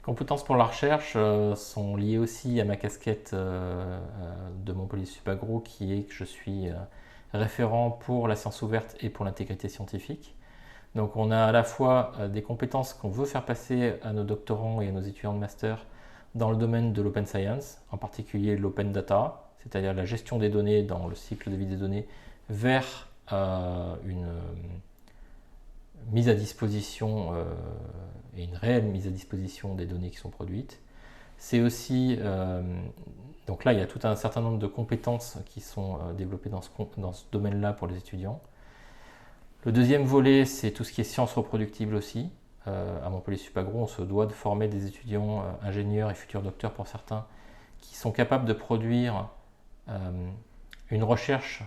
Compétences pour la recherche sont liées aussi à ma casquette de Montpellier Supagro, qui est que je suis référent pour la science ouverte et pour l'intégrité scientifique. Donc on a à la fois des compétences qu'on veut faire passer à nos doctorants et à nos étudiants de master dans le domaine de l'open science, en particulier l'open data, c'est-à-dire la gestion des données dans le cycle de vie des données vers une mise à disposition et une réelle mise à disposition des données qui sont produites. C'est aussi, donc là il y a tout un certain nombre de compétences qui sont développées dans ce domaine-là pour les étudiants. Le deuxième volet, c'est tout ce qui est sciences reproductibles aussi. À Montpellier Supagro, on se doit de former des étudiants ingénieurs et futurs docteurs pour certains qui sont capables de produire une recherche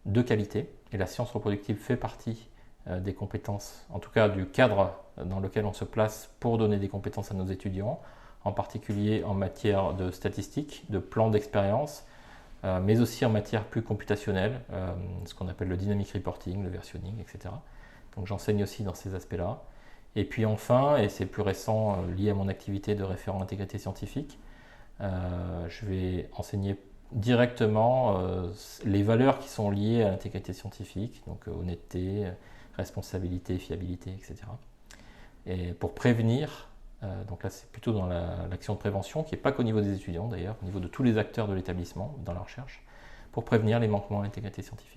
de qualité. Et la science reproductive fait partie des compétences, en tout cas du cadre dans lequel on se place pour donner des compétences à nos étudiants, en particulier en matière de statistiques, de plans d'expérience, mais aussi en matière plus computationnelle, ce qu'on appelle le dynamic reporting, le versionning, etc. Donc j'enseigne aussi dans ces aspects-là. Et puis enfin, et c'est plus récent lié à mon activité de référent intégrité scientifique, je vais enseigner directement les valeurs qui sont liées à l'intégrité scientifique, donc honnêteté, responsabilité, fiabilité, etc. Et pour prévenir, donc là c'est plutôt dans l'action de prévention, qui n'est pas qu'au niveau des étudiants d'ailleurs, au niveau de tous les acteurs de l'établissement dans la recherche, pour prévenir les manquements à l'intégrité scientifique.